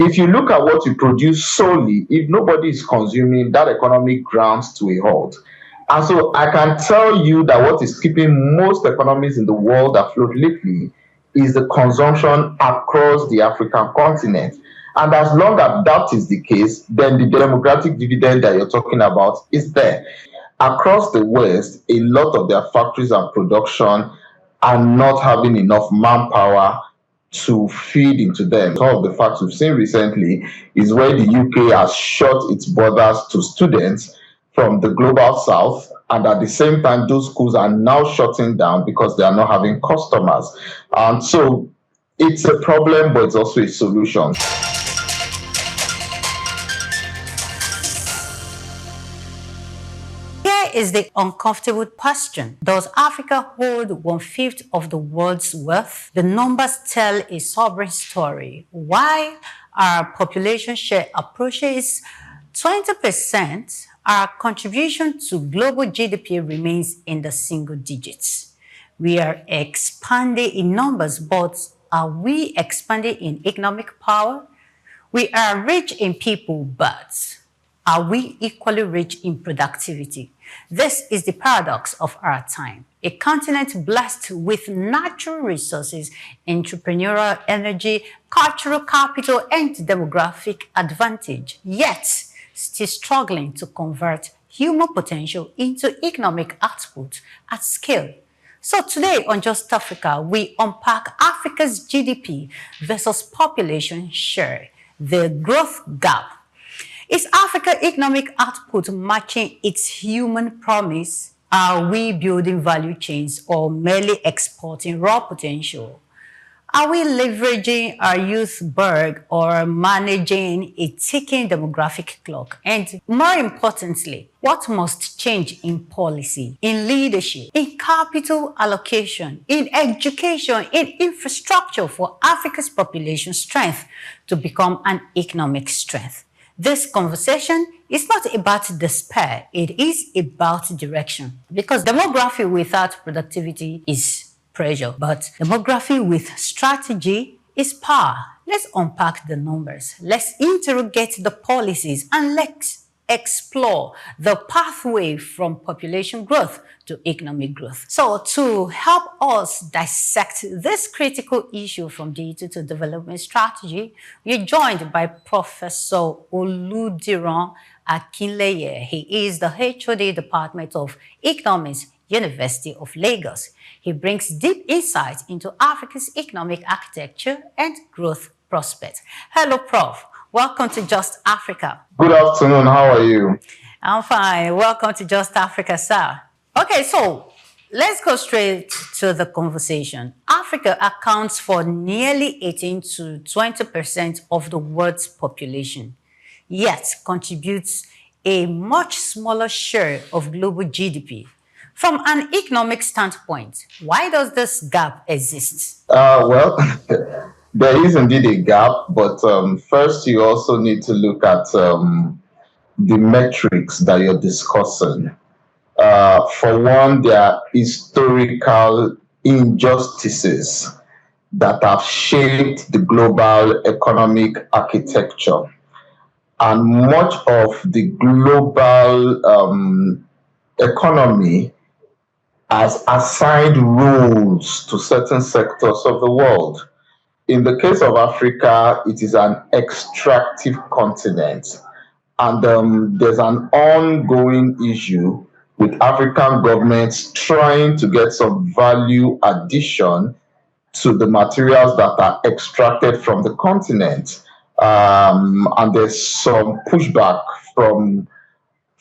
if you look at what you produce solely, if nobody is consuming, that economy grounds to a halt. And so I can tell you that what is keeping most economies in the world afloat lately is the consumption across the African continent. And as long as that is the case, then the democratic dividend that you're talking about is there. Across the West, a lot of their factories and production are not having enough manpower to feed into them. Some of the facts we've seen recently is where the UK has shut its borders to students from the global south, and at the same time, those schools are now shutting down because they are not having customers. And so it's a problem, but it's also a solution. Here is the uncomfortable question. Does Africa hold 1/5 of the world's wealth? The numbers tell a sobering story. While our population share approaches 20%, our contribution to global GDP remains in the single digits. We are expanding in numbers, but are we expanding in economic power? We are rich in people, but are we equally rich in productivity? This is the paradox of our time. A continent blessed with natural resources, entrepreneurial energy, cultural capital, and demographic advantage, yet still struggling to convert human potential into economic output at scale. So today on Just Africa, we unpack Africa's GDP versus population share, the growth gap. Is Africa's economic output matching its human promise? Are we building value chains or merely exporting raw potential? Are we leveraging our youth berg or managing a ticking demographic clock? And more importantly, what must change in policy, in leadership, in capital allocation, in education, in infrastructure for Africa's population strength to become an economic strength? This conversation is not about despair, it is about direction. Because demography without productivity is pressure, but demography with strategy is power. Let's unpack the numbers. Let's interrogate the policies and let's explore the pathway from population growth to economic growth. So to help us dissect this critical issue from data to development strategy, we're joined by Professor Oludiran Akinleye. He is the HOD Department of Economics, University of Lagos. He brings deep insight into Africa's economic architecture and growth prospects. Hello, Prof. Welcome to Just Africa. Good afternoon. How are you? I'm fine. Welcome to Just Africa, sir. Okay, so let's go straight to the conversation. Africa accounts for nearly 18 to 20% of the world's population, yet contributes a much smaller share of global GDP. From an economic standpoint, why does this gap exist? Well, there is indeed a gap, but first you also need to look at the metrics that you're discussing. For one, there are historical injustices that have shaped the global economic architecture. And much of the global economy has assigned roles to certain sectors of the world. In the case of Africa, it is an extractive continent. And there's an ongoing issue with African governments trying to get some value addition to the materials that are extracted from the continent. And there's some pushback from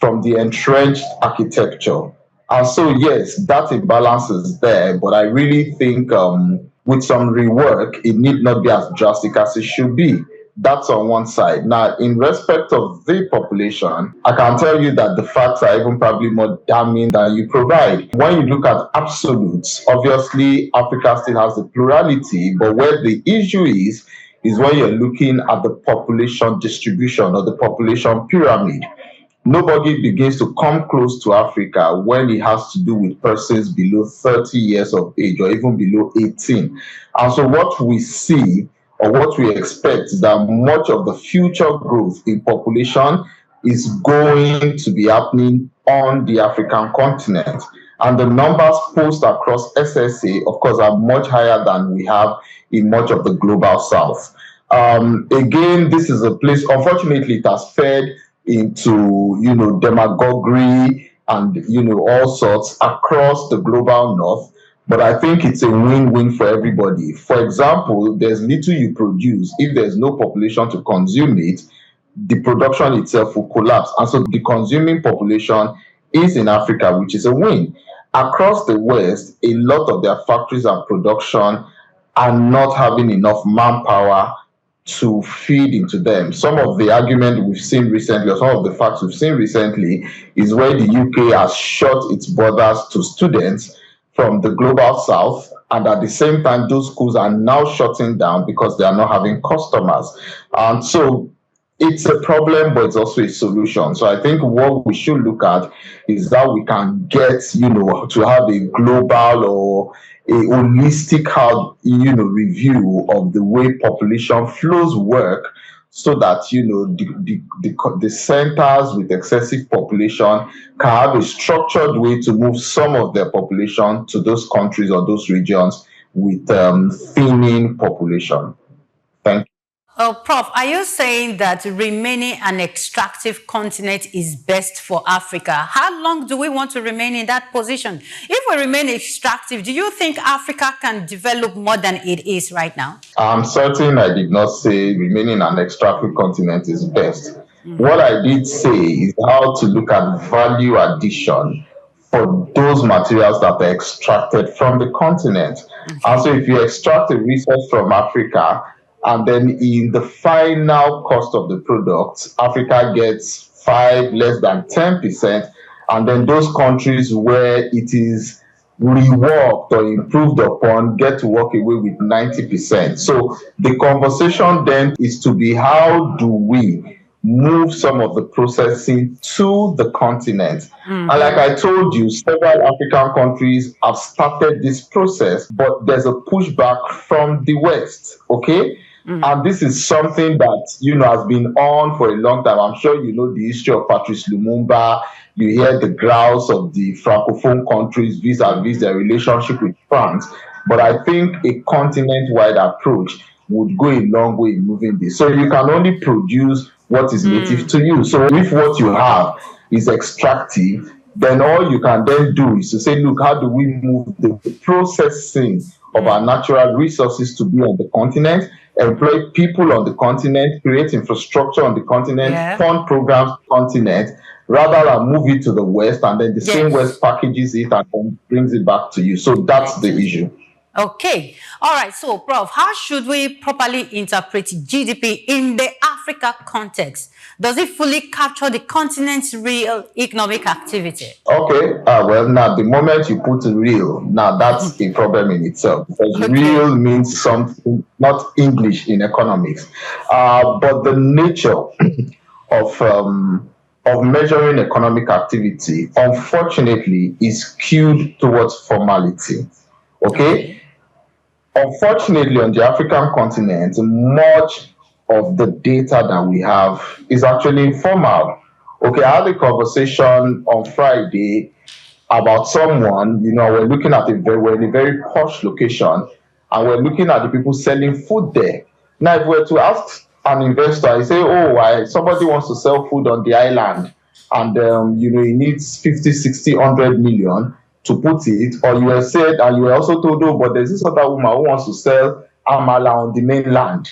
the entrenched architecture. And so, yes, that imbalance is there, but I really think with some rework, it need not be as drastic as it should be. That's on one side. Now, in respect of the population, I can tell you that the facts are even probably more damning than you provide. When you look at absolutes, obviously, Africa still has the plurality, but where the issue is when you're looking at the population distribution or the population pyramid. Nobody begins to come close to Africa when it has to do with persons below 30 years of age or even below 18. And so what we see or what we expect is that much of the future growth in population is going to be happening on the African continent. And the numbers posted across SSA, of course, are much higher than we have in much of the global south. Again, this is a place, unfortunately, it has fed into, demagoguery and, all sorts across the global north. But I think it's a win-win for everybody. For example, there's little you produce. If there's no population to consume it, the production itself will collapse. And so the consuming population is in Africa, which is a win. Across the West, a lot of their factories and production are not having enough manpower to feed into them. Some of the argument we've seen recently, or some of the facts we've seen recently, is where the UK has shut its borders to students from the global south, and at the same time, those schools are now shutting down because they are not having customers. And so it's a problem, but it's also a solution. So I think what we should look at is that we can get, to have a global or a holistic, review of the way population flows work, so that the centers with excessive population can have a structured way to move some of their population to those countries or those regions with thinning population. Thank you. Prof, are you saying that remaining an extractive continent is best for Africa? How long do we want to remain in that position? If we remain extractive, do you think Africa can develop more than it is right now? I'm certain I did not say remaining an extractive continent is best. What I did say is how to look at value addition for those materials that are extracted from the continent. And so if you extract a resource from Africa, and then in the final cost of the product, Africa gets 5, less than 10%, and then those countries where it is reworked or improved upon get to walk away with 90%. So the conversation then is to be, how do we move some of the processing to the continent? And like I told you, several African countries have started this process, but there's a pushback from the West, okay? And this is something that, has been on for a long time. I'm sure you know the history of Patrice Lumumba. You hear the growls of the Francophone countries vis-a-vis their relationship with France. But I think a continent-wide approach would go a long way in moving this. So you can only produce what is native to you. So if what you have is extractive, then all you can then do is to say, look, how do we move the processing of our natural resources to be on the continent, employ people on the continent, create infrastructure on the continent, fund programs on the continent, rather than move it to the West, and then the same West packages it and then brings it back to you. So that's the issue. Okay. All right. So, Prof, how should we properly interpret GDP in the Africa context? Does it fully capture the continent's real economic activity? Okay. Well, now, the moment you put real, now that's a problem in itself, because real means something, not English in economics. But the nature of measuring economic activity, unfortunately, is skewed towards formality. Okay? Unfortunately, on the African continent, much of the data that we have is actually informal. Okay, I had a conversation on Friday about someone, we're looking at we're in a very posh location, and we're looking at the people selling food there. Now, if we were to ask an investor, I say, somebody wants to sell food on the island, and he needs 50, 60, 100 million to put it, or you were said, and you were also told, but there's this other woman who wants to sell amala on the mainland,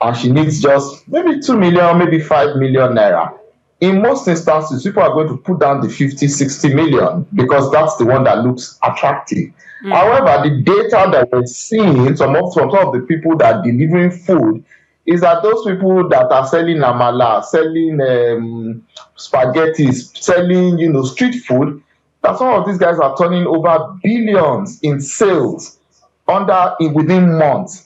and she needs just maybe 2 million, maybe 5 million naira. In most instances, people are going to put down the 50, 60 million because that's the one that looks attractive. However, the data that we're seeing from some of the people that are delivering food is that those people that are selling amala, selling spaghetti, selling, street food, that some of these guys are turning over billions in sales within months.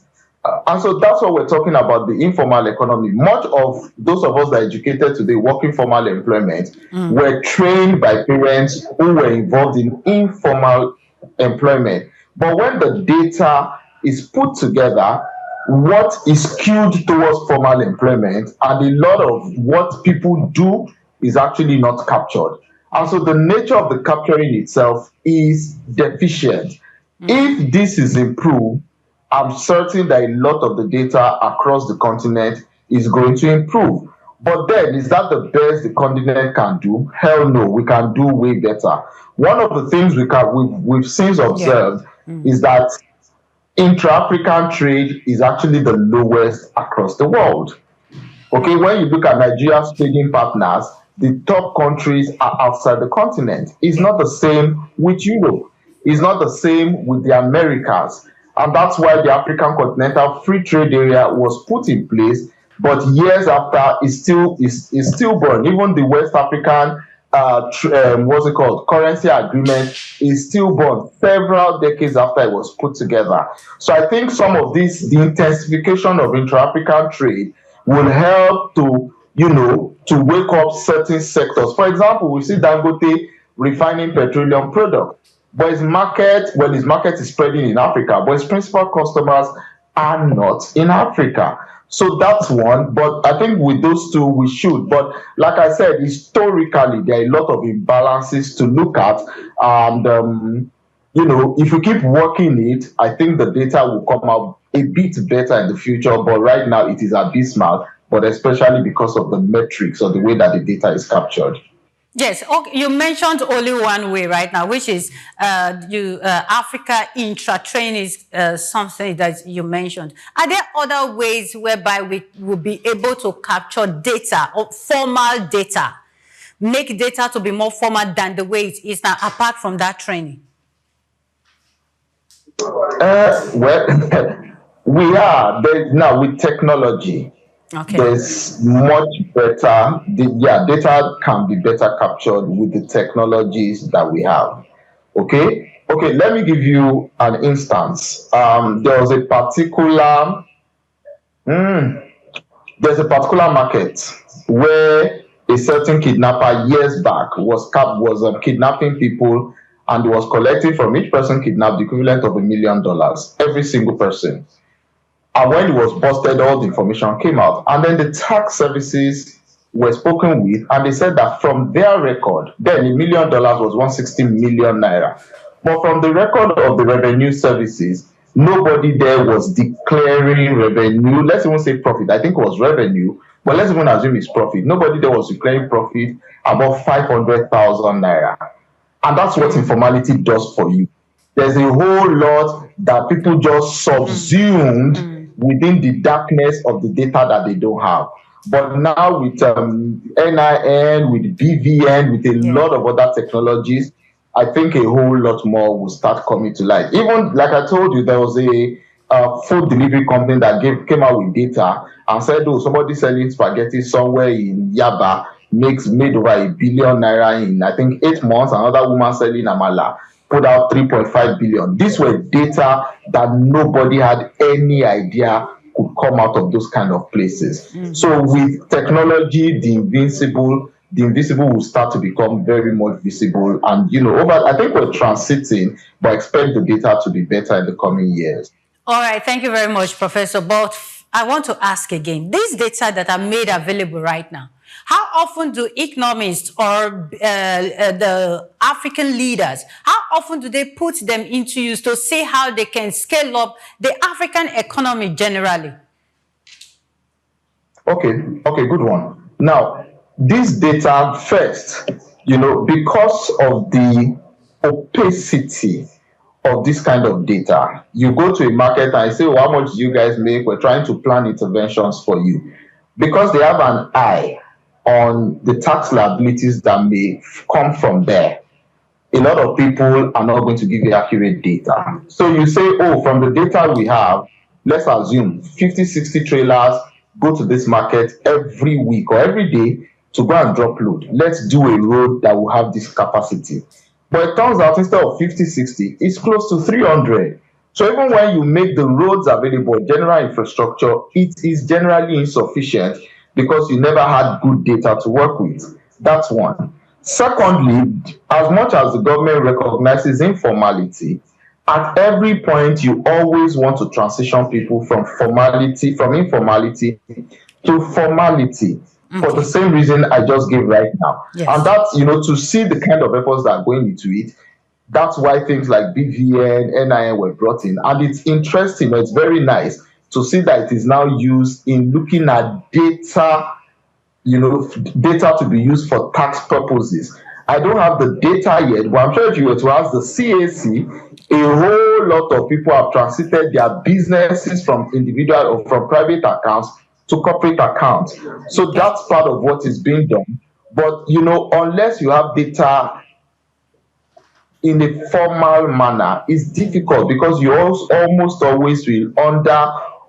And so that's what we're talking about, the informal economy. Much of those of us that are educated today working formal employment were trained by parents who were involved in informal employment. But when the data is put together, what is skewed towards formal employment, and a lot of what people do is actually not captured. And so the nature of the capturing itself is deficient. If this is improved, I'm certain that a lot of the data across the continent is going to improve. But then, is that the best the continent can do? Hell no, we can do way better. One of the things we've since Yeah. observed is that intra-African trade is actually the lowest across the world. Okay, when you look at Nigeria's trading partners, the top countries are outside the continent. It's Yeah. not the same with Europe. It's not the same with the Americas. And that's why the African Continental Free Trade Area was put in place. But years after, it's stillborn. Even the West African what's it called, currency agreement is stillborn several decades after it was put together. So I think some of this, the intensification of intra-African trade, will help to, to wake up certain sectors. For example, we see Dangote refining petroleum products, but his market is spreading in Africa, but his principal customers are not in Africa. So that's one. But I think with those two, we should. But like I said, historically, there are a lot of imbalances to look at. And, if we keep working it, I think the data will come out a bit better in the future. But right now, it is abysmal, but especially because of the metrics or the way that the data is captured. Yes, okay. You mentioned only one way right now, which is Africa intra-train is something that you mentioned. Are there other ways whereby we will be able to capture data or formal data, make data to be more formal than the way it is now, apart from that training? Well, we are there now with technology. Okay. There's much better. Data can be better captured with the technologies that we have. Okay. Let me give you an instance. There was a particular there's a particular market where a certain kidnapper years back was kidnapping people, and was collecting from each person kidnapped the equivalent of $1 million, every single person. And when it was busted, all the information came out. And then the tax services were spoken with, and they said that from their record, then $1 million was 160 million naira. But from the record of the revenue services, nobody there was declaring revenue. Let's even say profit. I think it was revenue, but let's even assume it's profit. Nobody there was declaring profit above 500,000 naira. And that's what informality does for you. There's a whole lot that people just subsumed within the darkness of the data that they don't have. But now with NIN, with BVN, with a lot of other technologies, I think a whole lot more will start coming to light. Even like I told you, there was a food delivery company that came out with data and said, oh, somebody selling spaghetti somewhere in Yaba made over $1 billion naira in, I think, 8 months. Another woman selling amala put out 3.5 billion. These were data that nobody had any idea could come out of those kind of places. So with technology, the invisible will start to become very much visible. And I think we're transiting, but expect the data to be better in the coming years. All right, thank you very much, Professor. But I want to ask again, these data that are made available right now, how often do economists or the African leaders, how often do they put them into use to see how they can scale up the African economy generally? Okay, good one. Now, this data first, because of the opacity of this kind of data, you go to a market and say, well, how much do you guys make? We're trying to plan interventions for you. Because they have an eye on the tax liabilities that may come from there, a lot of people are not going to give you accurate data. So you say, oh, from the data we have, let's assume 50, 60 trailers go to this market every week or every day to go and drop load. Let's do a road that will have this capacity. But it turns out instead of 50, 60, it's close to 300. So even when you make the roads available, general infrastructure, it is generally insufficient because you never had good data to work with. That's one. Secondly, as much as the government recognizes informality at every point you always want to transition people from informality to formality, for the Okay. same reason I just gave right now. And Yes. that's, to see the kind of efforts that are going into it. That's why things like BVN, NIN were brought in. And it's interesting, it's very nice to see that it is now used in looking at data, data to be used for tax purposes. I don't have the data yet, but I'm sure if you were to ask the CAC, a whole lot of people have transited their businesses from individual or from private accounts to corporate accounts. So Okay. that's part of what is being done. But unless you have data in a formal manner, it's difficult because you almost always will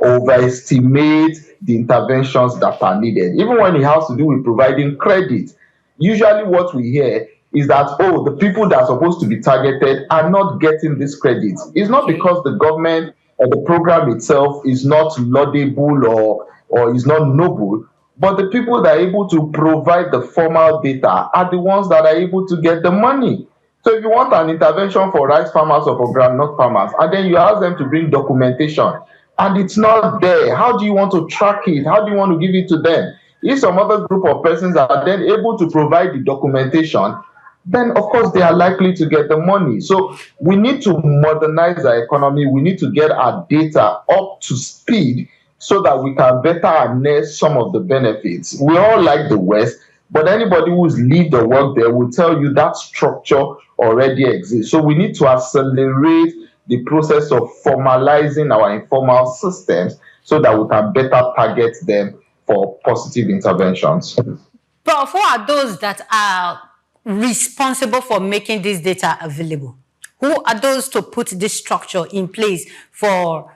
overestimate the interventions that are needed. Even when it has to do with providing credit, usually what we hear is that, oh, the people that are supposed to be targeted are not getting this credit. It's not Okay. because the government or the program itself is not laudable or is not noble, but the people that are able to provide the formal data are the ones that are able to get the money. So if you want an intervention for rice farmers or for groundnut farmers, and then you ask them to bring documentation, and it's not there, how do you want to track it? How do you want to give it to them? If some other group of persons are then able to provide the documentation, then of course they are likely to get the money. So we need to modernize our economy. We need to get our data up to speed so that we can better harness some of the benefits. We all like the West, but anybody who's lived or worked there will tell you that structure already exists. So we need to accelerate the process of formalizing our informal systems so that we can better target them for positive interventions. Prof, who are those that are responsible for making this data available? Who are those to put this structure in place for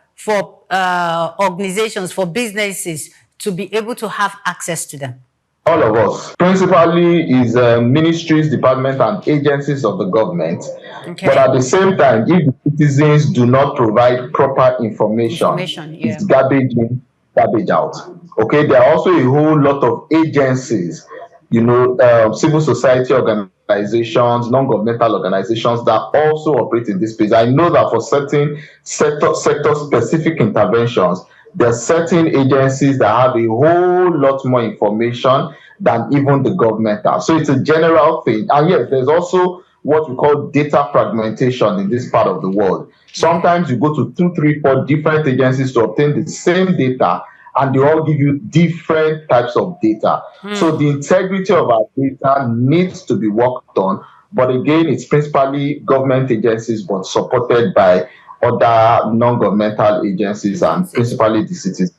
organizations, for businesses to be able to have access to them? All of us. Principally is ministries, departments, and agencies of the government. But Okay. at the same time, if the citizens do not provide proper information, Information, yeah. it's garbage in, garbage out. Okay, there are also a whole lot of agencies, civil society organizations, non-governmental organizations that also operate in this space. I know that for certain sector-specific interventions, there are certain agencies that have a whole lot more information than even the government has. So it's a general thing. And yes, there's also what we call data fragmentation in this part of the world. Okay. Sometimes you go to 2, 3, 4 different agencies to obtain the same data, and they all give you different types of data. So the integrity of our data needs to be worked on. But again, it's principally government agencies, but supported by other non-governmental agencies and principally the citizens.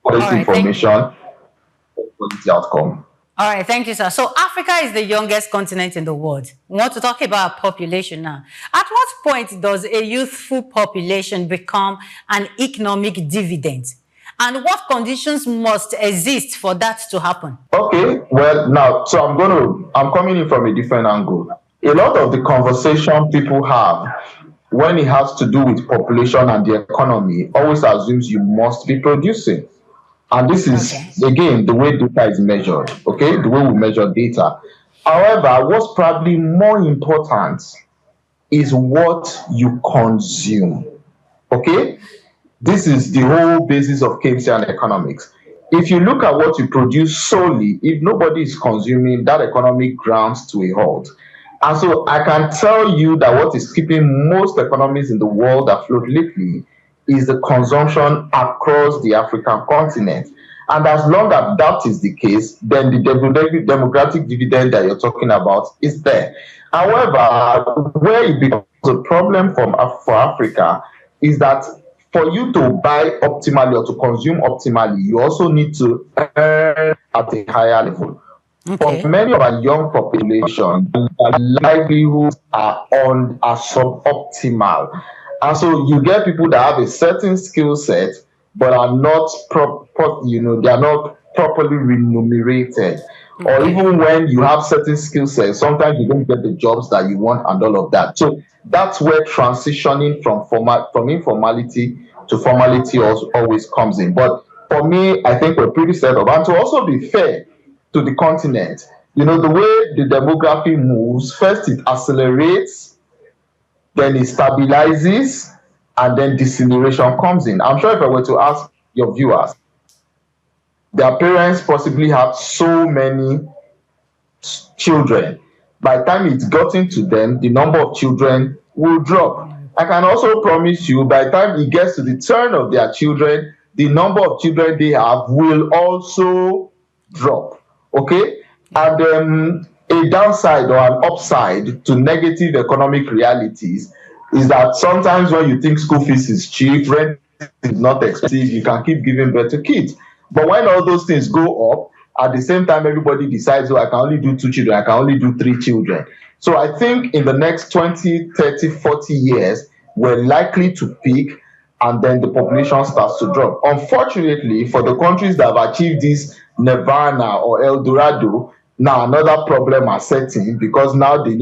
All Quality right, thank you. information, quality outcome. All right, thank you, sir. So Africa is the youngest continent in the world. We want to talk about population now. At what point does a youthful population become an economic dividend? And what conditions must exist for that to happen? Okay, well now, so I'm coming in from a different angle. A lot of the conversation people have when it has to do with population and the economy always assumes you must be producing. And this is, Okay. again, the way data is measured, okay, the way we measure data. However, what's probably more important is what you consume, okay? This is the whole basis of Keynesian economics. If you look at what you produce solely, if nobody is consuming, that economy grounds to a halt. And so I can tell you that what is keeping most economies in the world afloat lately is the consumption across the African continent. And as long as that is the case, then the demographic dividend that you're talking about is there. However, where it becomes a problem for Africa is that for you to buy optimally or to consume optimally, you also need to earn at a higher level. For Okay. many of our young population, their livelihoods are suboptimal. And so you get people that have a certain skill set but are not they are not properly remunerated. Or Okay. even when you have certain skill sets, sometimes you don't get the jobs that you want and all of that. So that's where transitioning from informality to formality also always comes in. But for me, I think we're pretty set up. And to also be fair to the continent, the way the demography moves, first it accelerates then it stabilizes, and then deceleration comes in. I'm sure if I were to ask your viewers, their parents possibly have so many children. By the time it's gotten to them, the number of children will drop. I can also promise you, by the time it gets to the turn of their children, the number of children they have will also drop. Okay? And a downside or an upside to negative economic realities is that sometimes when you think school fees is cheap, rent is not expensive, you can keep giving birth to kids. But when all those things go up, at the same time everybody decides, oh, I can only do 2 children, I can only do 3 children. So I think in the next 20, 30, 40 years, we're likely to peak, and then the population starts to drop. Unfortunately, for the countries that have achieved this nirvana or El Dorado, now another problem are setting, because now they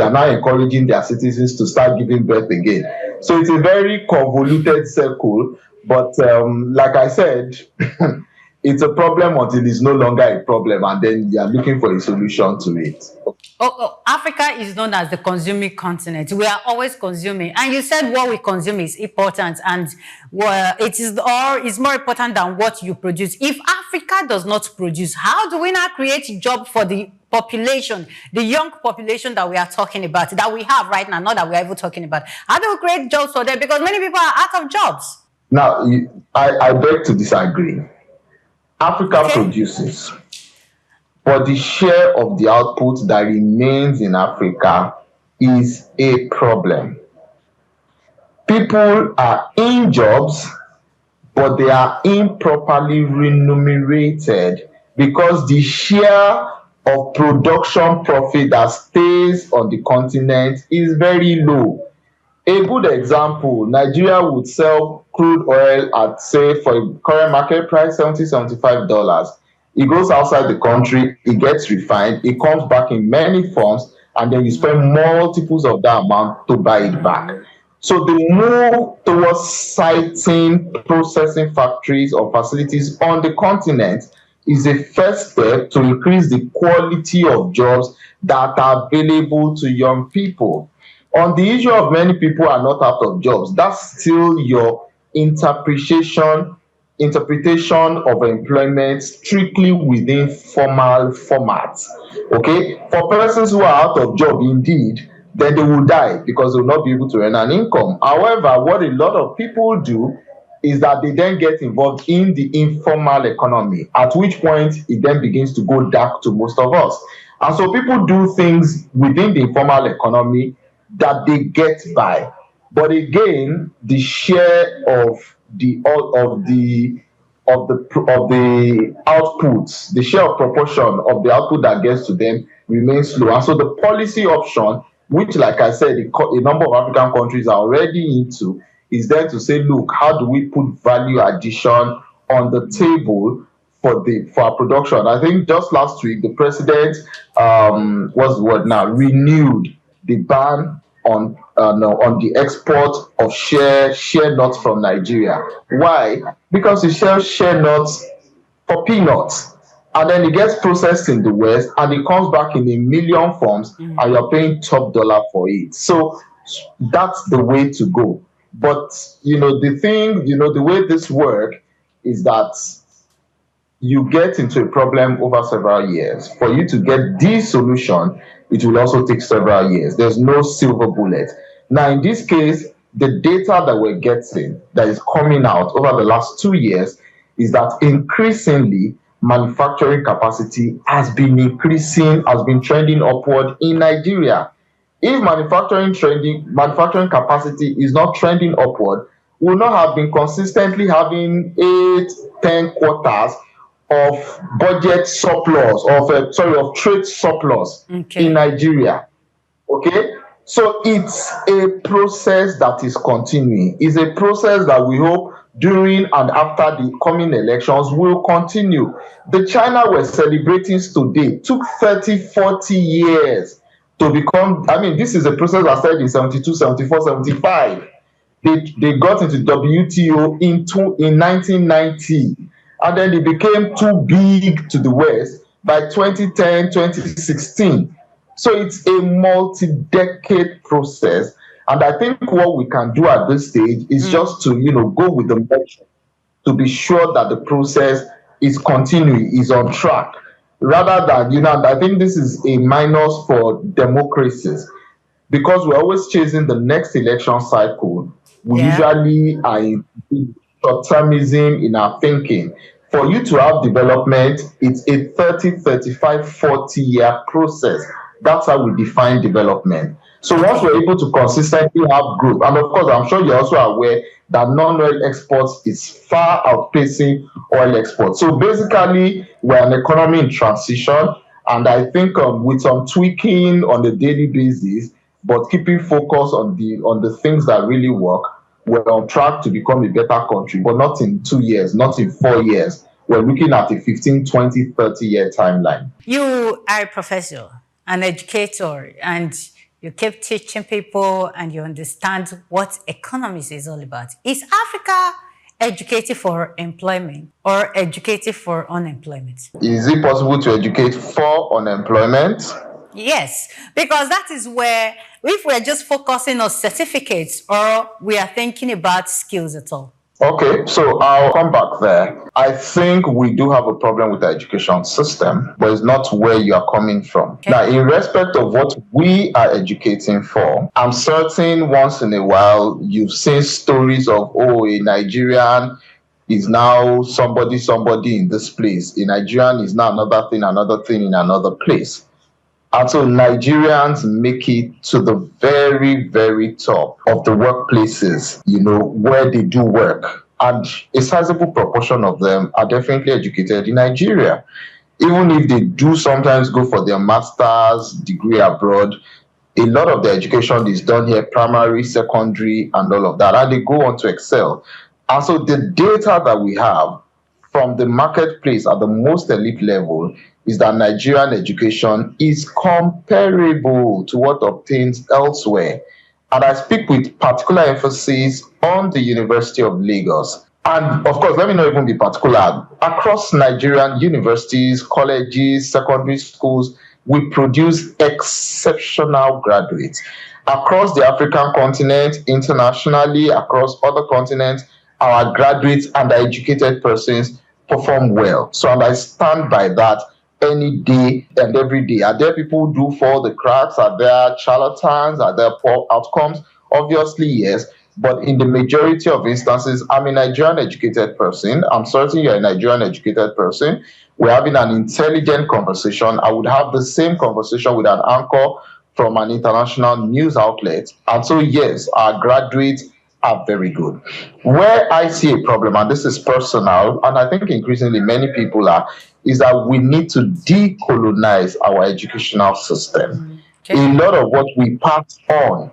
are now encouraging their citizens to start giving birth again. So it's a very convoluted circle, but like I said, it's a problem until it's no longer a problem, and then you are looking for a solution to it. Africa is known as the consuming continent. We are always consuming. And you said what we consume is important, and it's more important than what you produce. If Africa does not produce, how do we now create a job for the population, the young population that we are talking about, that we have right now, not that we are even talking about? How do we create jobs for them? Because many people are out of jobs. Now, I beg to disagree. Africa produces, but the share of the output that remains in Africa is a problem. People are in jobs, but they are improperly remunerated, because the share of production profit that stays on the continent is very low. A good example, Nigeria would sell crude oil at, say, for a current market price, $70-$75. It goes outside the country, it gets refined, it comes back in many forms, and then you spend multiples of that amount to buy it back. So the move towards siting processing factories or facilities on the continent is a first step to increase the quality of jobs that are available to young people. On the issue of many people are not out of jobs, that's still your interpretation of employment strictly within formal formats. Okay, for persons who are out of job, indeed, then they will die because they will not be able to earn an income. However, what a lot of people do is that they then get involved in the informal economy, at which point it then begins to go dark to most of us. And so people do things within the informal economy that they get by. But again, the share of the outputs, the share of proportion of the output that gets to them remains low. And so the policy option, which, like I said, a number of African countries are already into, is then to say, look, how do we put value addition on the table for our production? I think just last week the president renewed the ban on the export of share nuts from Nigeria. Why? Because it sells share nuts for peanuts, and then it gets processed in the West, and it comes back in a million forms, and you're paying top dollar for it. So that's the way to go. But the way this works is that you get into a problem over several years. For you to get the solution, it will also take several years. There's no silver bullet. Now, in this case, the data that we're getting that is coming out over the last 2 years is that increasingly manufacturing capacity has been trending upward in Nigeria. If manufacturing capacity is not trending upward, we will not have been consistently having 8-10 quarters of budget surplus, of trade surplus in Nigeria. Okay, so it's a process that is continuing. It's a process that we hope during and after the coming elections will continue. The China we're celebrating today took 30-40 years to become. I mean, this is a process that started in 72, 74, 75. They got into WTO in 1990. And then it became too big to the West by 2010, 2016. So it's a multi-decade process And I think what we can do at this stage is just to, go with the metric to be sure that the process is continuing, is on track, rather than, and I think this is a minus for democracies because we're always chasing the next election cycle. We Yeah. usually are in short-termism in our thinking. For you to have development, it's a 30, 35, 40-year process. That's how we define development. So once Okay. we're able to consistently have growth, and of course, I'm sure you're also aware that non-oil exports is far outpacing oil exports. So basically, we're an economy in transition, and I think with some tweaking on a daily basis, but keeping focus on the things that really work, we're on track to become a better country, but not in 2 years, not in 4 years. We're looking at a 15, 20, 30-year timeline. You are a professor, an educator, and you keep teaching people and you understand what economics is all about. Is Africa educated for employment or educated for unemployment? Is it possible to educate for unemployment? Yes, because that is where, if we're just focusing on certificates or we are thinking about skills at all. Okay, so I'll come back there. I think we do have a problem with the education system, but it's not where you are coming from. Okay. Now, in respect of what we are educating for, I'm certain once in a while you've seen stories of, a Nigerian is now somebody in this place. A Nigerian is now another thing in another place. And so Nigerians make it to the very, very top of the workplaces, where they do work. And a sizable proportion of them are definitely educated in Nigeria. Even if they do sometimes go for their master's degree abroad, a lot of the education is done here, primary, secondary, and all of that. And they go on to excel. And so the data that we have from the marketplace at the most elite level is that Nigerian education is comparable to what obtains elsewhere. And I speak with particular emphasis on the University of Lagos. And of course, let me not even be particular. Across Nigerian universities, colleges, secondary schools, we produce exceptional graduates. Across the African continent, internationally, across other continents, our graduates and educated persons perform well. So, and I stand by that any day and every day. Are there people who do fall the cracks? Are there charlatans? Are there poor outcomes? Obviously, yes. But in the majority of instances, I'm a Nigerian educated person. I'm certain you're a Nigerian educated person. We're having an intelligent conversation. I would have the same conversation with an anchor from an international news outlet. And so, yes, our graduates are very good. Where I see a problem, and this is personal, and I think increasingly many people are, is that we need to decolonize our educational system. Okay. A lot of what we pass on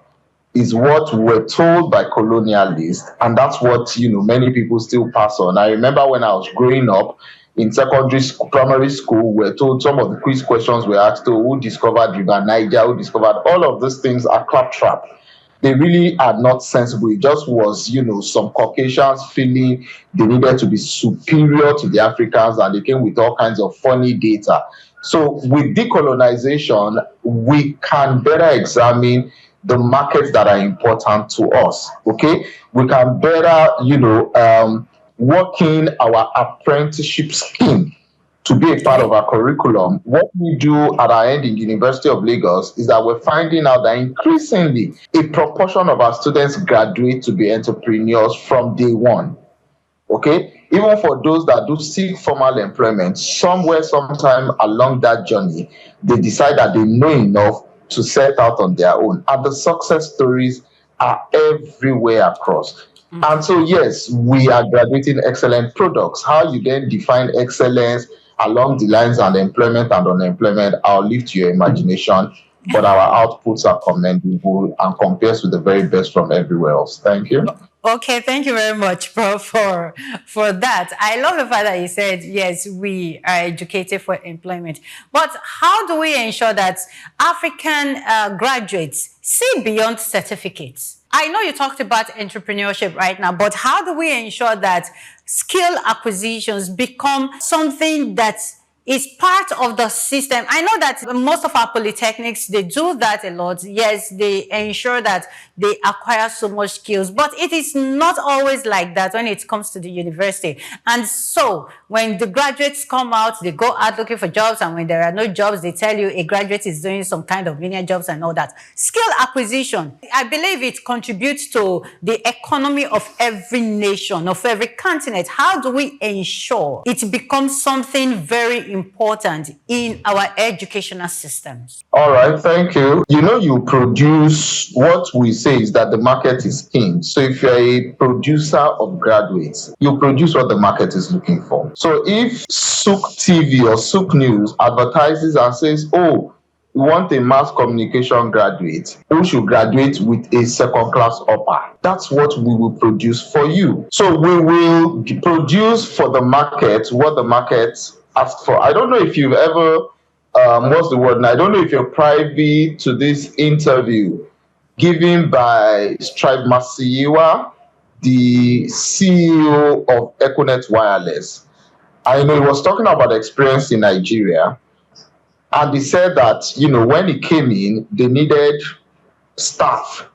is what we're told by colonialists, and that's what many people still pass on. I remember when I was growing up in secondary school, primary school, we're told some of the quiz questions were asked, who discovered River Niger, who discovered all of these things are claptrap. They really are not sensible. It just was, some Caucasians feeling they needed to be superior to the Africans, and they came with all kinds of funny data. So with decolonization, we can better examine the markets that are important to us. Okay, we can better, work in our apprenticeship scheme to be a part of our curriculum. What we do at our end in the University of Lagos is that we're finding out that increasingly a proportion of our students graduate to be entrepreneurs from day one. Okay, even for those that do seek formal employment, somewhere, sometime along that journey, they decide that they know enough to set out on their own. And the success stories are everywhere across. And so, yes, we are graduating excellent products. How you then define excellence along the lines of employment and unemployment, I'll leave to your imagination. But our outputs are commendable and compares with the very best from everywhere else. Thank you. Okay, thank you very much, Prof, for that. I love the fact that you said, yes, we are educated for employment. But how do we ensure that African graduates see beyond certificates? I know you talked about entrepreneurship right now, but how do we ensure that skill acquisitions become something that It's part of the system. I know that most of our polytechnics, they do that a lot. Yes, they ensure that they acquire so much skills, but it is not always like that when it comes to the university. And so when the graduates come out, they go out looking for jobs, and when there are no jobs, they tell you a graduate is doing some kind of menial jobs and all that. Skill acquisition, I believe it contributes to the economy of every nation, of every continent. How do we ensure it becomes something very important in our educational systems? All right, thank you. You produce, what we say is that the market is king. So if you're a producer of graduates, you produce what the market is looking for. So if Sook TV or Sook News advertises and says, oh, we want a mass communication graduate who should graduate with a second class upper, that's what we will produce for you. So we will produce for the market what the market asks for. I don't know if you've ever what's the word now? I don't know if you're privy to this interview given by Strive Masiyiwa, the CEO of Econet Wireless. I know he was talking about experience in Nigeria, and he said that, when he came in, they needed staff.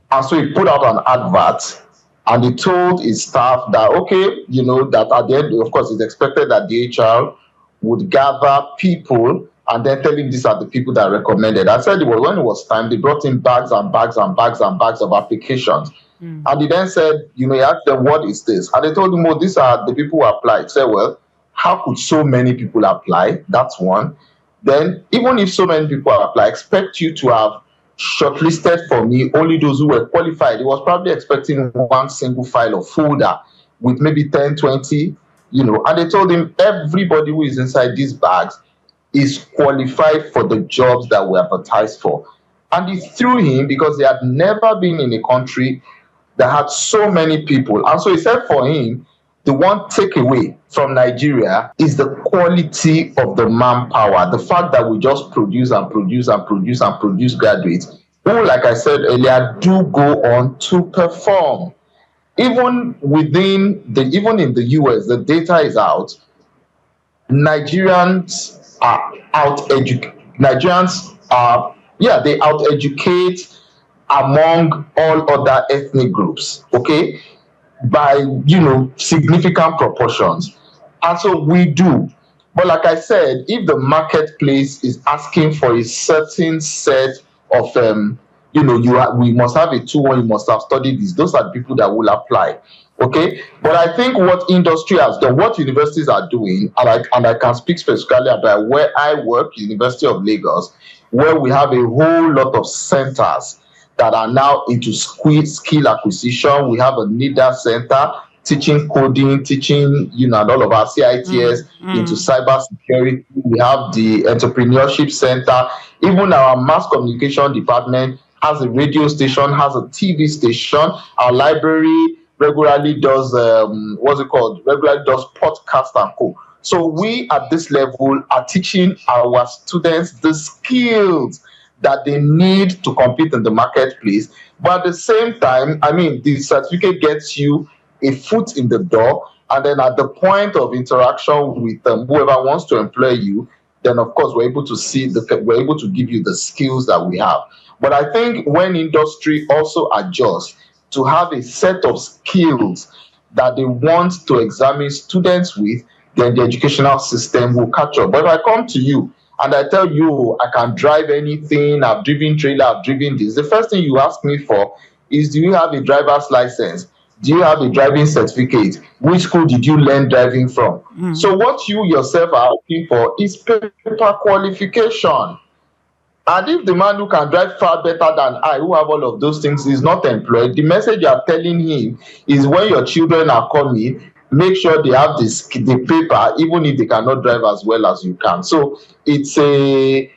And so he put out an advert, and he told his staff that, okay, that at the end, of course, it's expected that the HR would gather people and then tell him these are the people that recommended. I said when it was time, they brought in bags and bags and bags and bags of applications. And he then said, he asked them, what is this? And they told him, oh, these are the people who applied. He said, well, how could so many people apply? That's one. Then, even if so many people apply, I expect you to have shortlisted for me only those who were qualified. He was probably expecting one single file or folder with maybe 10, 20, and they told him everybody who is inside these bags is qualified for the jobs that were advertised for. And he threw him because he had never been in a country that had so many people. And so he said for him, the one takeaway from Nigeria is the quality of the manpower, the fact that we just produce and produce and produce and produce graduates who, like I said earlier, do go on to perform. Even in the US, the data is out. Nigerians are they out-educate among all other ethnic groups, okay, by significant proportions. And so we do. But like I said, if the marketplace is asking for a certain set of we must have a 2-1, you must have studied this, those are the people that will apply. Okay, but I think what industry has done, what universities are doing, and I can speak specifically about where I work, University of Lagos, where we have a whole lot of centers that are now into skill acquisition. We have a NIDA center teaching coding, teaching and all of our CITS into cybersecurity. We have the entrepreneurship center. Even our mass communication department has a radio station, has a TV station. Our library regularly does regularly does podcast and co. So we at this level are teaching our students the skills that they need to compete in the marketplace. But at the same time, the certificate gets you a foot in the door, and then at the point of interaction with whoever wants to employ you, then of course we're able to give you the skills that we have. But I think when industry also adjusts to have a set of skills that they want to examine students with, then the educational system will catch up. But if I come to you and I tell you I can drive anything, I've driven trailer, I've driven this, the first thing you ask me for is, do you have a driver's license? Do you have a driving certificate? Which school did you learn driving from? So what you yourself are looking for is paper qualification. And if the man who can drive far better than I, who have all of those things, is not employed, the message you are telling him is, when your children are coming, make sure they have the paper, even if they cannot drive as well as you can. So it's a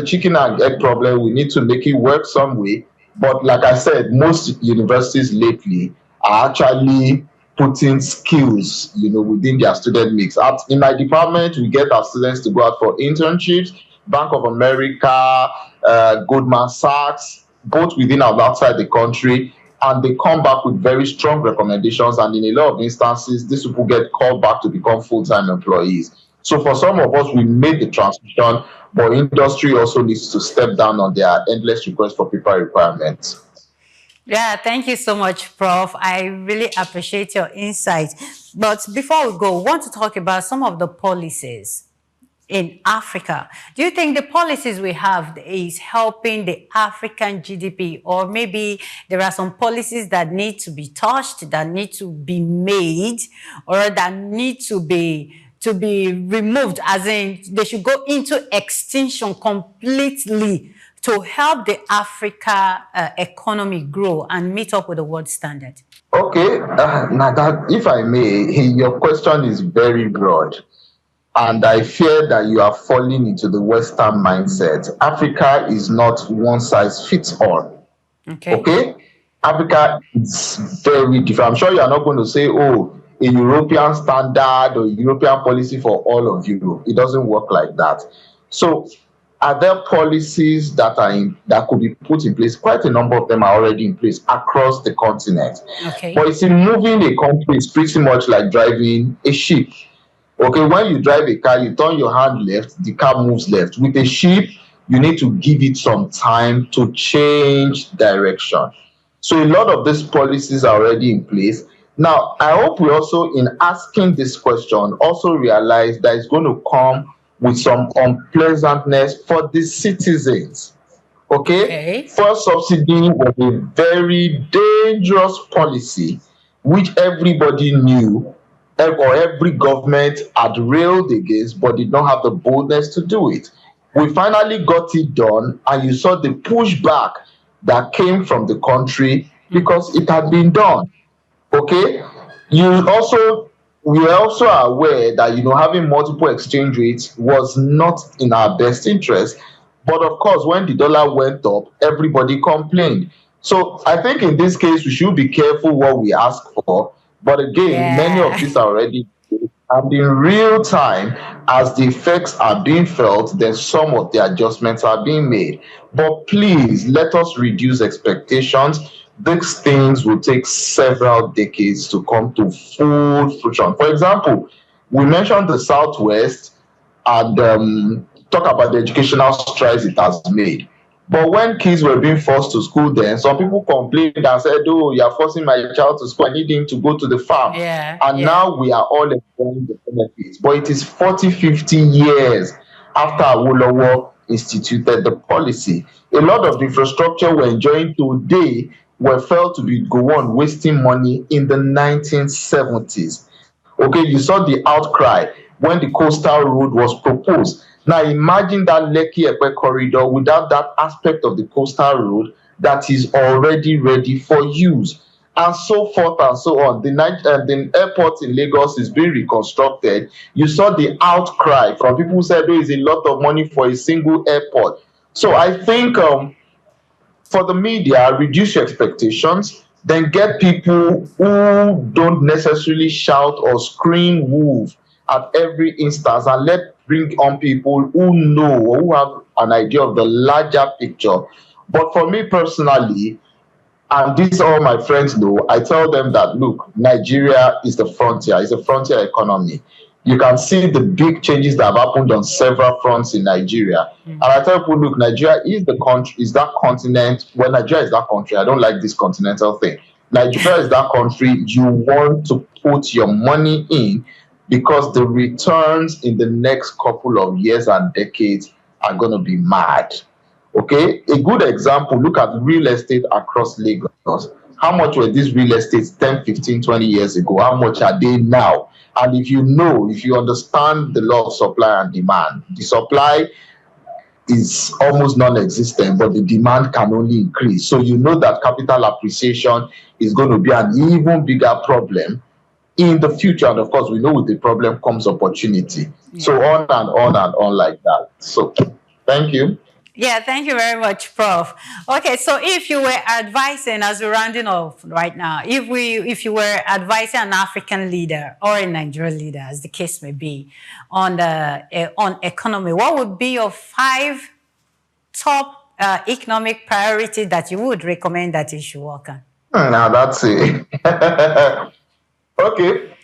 chicken and egg problem. We need to make it work some way. But like I said, most universities lately are actually putting skills, within their student mix. In my department, we get our students to go out for internships. Bank of America, Goldman Sachs, both within and outside the country, and they come back with very strong recommendations. And in a lot of instances, these people get called back to become full-time employees. So for some of us, we made the transition, but industry also needs to step down on their endless request for paper requirements. Yeah, thank you so much, Prof. I really appreciate your insight. But before we go, we want to talk about some of the policies in Africa. Do you think the policies we have is helping the African GDP, or maybe there are some policies that need to be touched, that need to be made, or that need to be removed, as in they should go into extinction completely to help the Africa economy grow and meet up with the world standard? Okay, now that, if I may, your question is very broad. And I fear that you are falling into the Western mindset. Africa is not one size fits all. Okay. Okay? Africa is very different. I'm sure you are not going to say, oh, a European standard or European policy for all of Europe. It doesn't work like that. So, are there policies that could be put in place? Quite a number of them are already in place across the continent. Okay. But you see, moving a country is pretty much like driving a ship. Okay, when you drive a car, you turn your hand left, the car moves left. With a ship, you need to give it some time to change direction. So a lot of these policies are already in place. Now, I hope we also, in asking this question, also realize that it's going to come with some unpleasantness for the citizens. Okay? First subsidy was a very dangerous policy which everybody knew, or every government had railed against, but did not have the boldness to do it. We finally got it done, and you saw the pushback that came from the country because it had been done. Okay, we are also aware that having multiple exchange rates was not in our best interest. But of course, when the dollar went up, everybody complained. So I think in this case we should be careful what we ask for. But again, many of these are already, and in real time, as the effects are being felt, then some of the adjustments are being made. But please let us reduce expectations. These things will take several decades to come to full fruition. For example, we mentioned the Southwest and talk about the educational strides it has made. But when kids were being forced to school, then some people complained and said, "Oh, you are forcing my child to school. I need him to go to the farm." And now we are all enjoying the benefits. But it is 40, 50 years after Awolowo instituted the policy. A lot of the infrastructure we're enjoying today were felt to be go on wasting money in the 1970s. Okay, you saw the outcry when the coastal road was proposed. Now imagine that Lekki Epe corridor without that aspect of the coastal road that is already ready for use, and so forth and so on. The airport in Lagos is being reconstructed. You saw the outcry from people who said there is a lot of money for a single airport. So I think for the media, reduce your expectations, then get people who don't necessarily shout or scream wolf at every instance, and bring on people who know or who have an idea of the larger picture. But for me personally, and this all my friends know, I tell them that look, Nigeria is the frontier, it's a frontier economy. You can see the big changes that have happened on several fronts in Nigeria. And I tell people, look, Nigeria is the country, is that continent. Well, Nigeria is that country. I don't like this continental thing. Nigeria is that country you want to put your money in, because the returns in the next couple of years and decades are going to be mad. Okay, a good example, look at real estate across Lagos. How much were these real estates 10, 15, 20 years ago? How much are they now? And if you understand the law of supply and demand, the supply is almost non-existent, but the demand can only increase. So you know that capital appreciation is going to be an even bigger problem in the future. And of course, we know with the problem comes opportunity. So on and on and on like that. So thank you. Yeah, thank you very much, Prof. Okay, so if you were advising, as we're rounding off right now, if you were advising an African leader or a Nigerian leader, as the case may be, on economy, what would be your 5 top economic priorities that you would recommend that you should work on? Now that's it. Okay.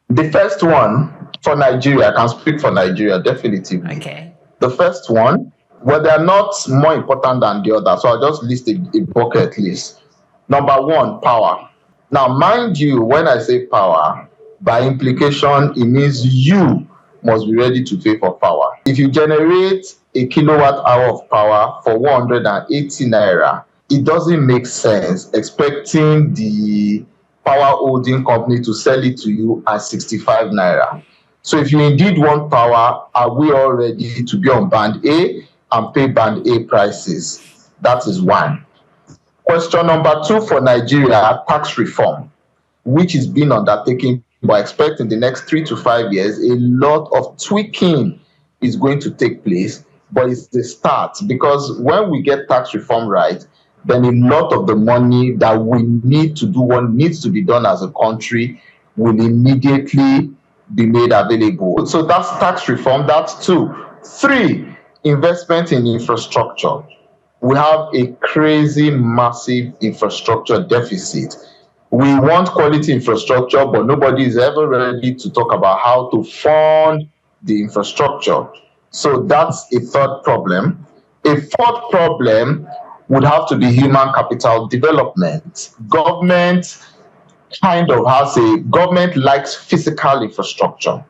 The first one For Nigeria, I can speak for Nigeria, definitively. Okay. The first one, well, they are not more important than the other, so I'll just list a bucket list. Number one, power. Now, mind you, when I say power, by implication, it means you must be ready to pay for power. If you generate a kilowatt hour of power for 180 naira, it doesn't make sense expecting the power holding company to sell it to you at 65 naira. So if you indeed want power, are we all ready to be on band A and pay band A prices? That is one. Question number two for Nigeria, tax reform, which is being undertaken, but I expect in the next 3 to 5 years, a lot of tweaking is going to take place, but it's the start, because when we get tax reform right, then a lot of the money that we need to do what needs to be done as a country will immediately be made available. So that's tax reform, that's two. Three, investment in infrastructure. We have a crazy massive infrastructure deficit. We want quality infrastructure, but nobody is ever ready to talk about how to fund the infrastructure. So that's a third problem. A fourth problem would have to be human capital development. Government likes physical infrastructure.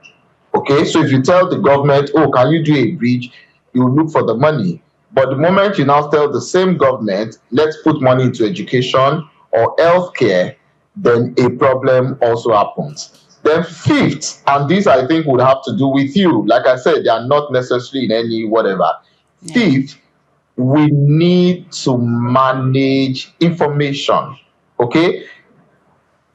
Okay, so if you tell the government, oh, can you do a bridge, you look for the money. But the moment you now tell the same government, let's put money into education or healthcare, then a problem also happens. Then fifth, and this I think would have to do with you, like I said, they are not necessarily in any whatever. Yeah. Fifth, we need to manage information. Okay,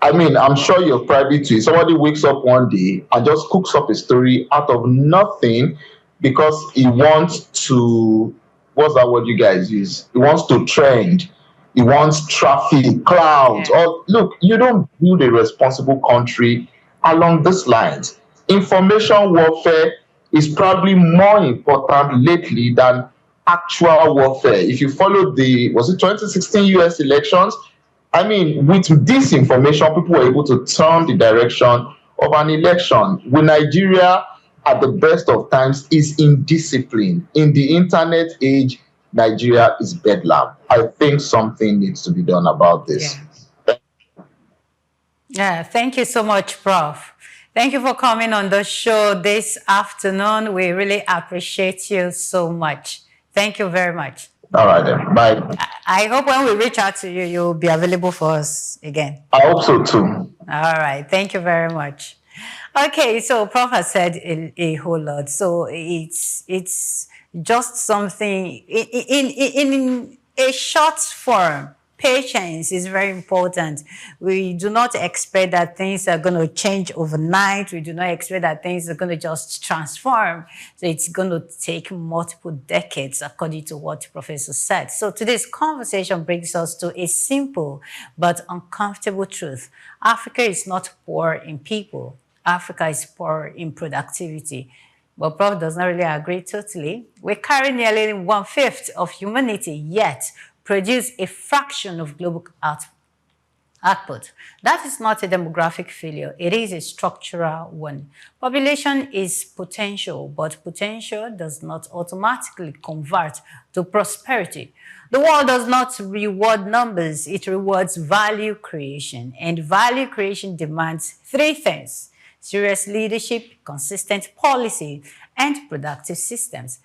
I mean, I'm sure you're privy to it. Somebody wakes up one day and just cooks up a story out of nothing because he wants to, what's that word you guys use? He wants to trend. He wants traffic, clouds. Yeah. Or look, you don't build a responsible country along these lines. Information warfare is probably more important lately than actual warfare. If you follow was it 2016 US elections? I mean, with disinformation, people were able to turn the direction of an election. With Nigeria, at the best of times, is indiscipline. In the internet age, Nigeria is bedlam. I think something needs to be done about this. Yeah. Yeah, thank you so much, Prof. Thank you for coming on the show this afternoon. We really appreciate you so much. Thank you very much. All right, then. Bye. I hope when we reach out to you, you'll be available for us again. I hope so too. All right. Thank you very much. Okay, so Prof has said a whole lot. So it's just something in a short form. Patience is very important. We do not expect that things are going to change overnight. We do not expect that things are going to just transform. So it's going to take multiple decades, according to what the professor said. So today's conversation brings us to a simple but uncomfortable truth. Africa is not poor in people. Africa is poor in productivity. But Prof does not really agree totally. We carry nearly 1/5 of humanity, yet produce a fraction of global output. That is not a demographic failure. It is a structural one. Population is potential, but potential does not automatically convert to prosperity. The world does not reward numbers. It rewards value creation. And value creation demands three things: serious leadership, consistent policy, and productive systems.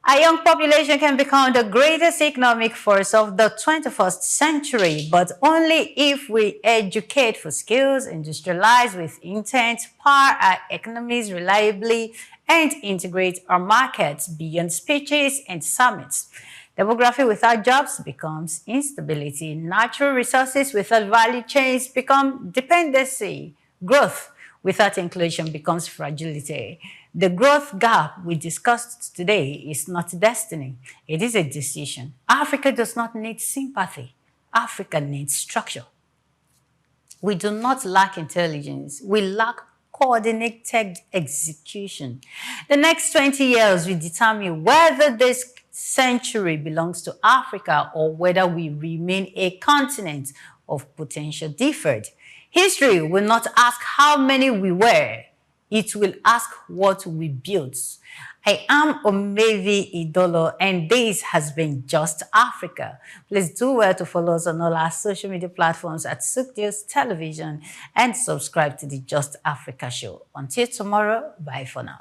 A young population can become the greatest economic force of the 21st century, but only if we educate for skills, industrialize with intent, power our economies reliably, and integrate our markets beyond speeches and summits. Demography without jobs becomes instability. Natural resources without value chains become dependency. Growth without inclusion becomes fragility. The growth gap we discussed today is not destiny. It is a decision. Africa does not need sympathy. Africa needs structure. We do not lack intelligence. We lack coordinated execution. The next 20 years will determine whether this century belongs to Africa or whether we remain a continent of potential deferred. History will not ask how many we were. it will ask what we built. I am Omevi Idolo, and this has been Just Africa. Please do well to follow us on all our social media platforms at Sook News Television and subscribe to the Just Africa show. Until tomorrow, bye for now.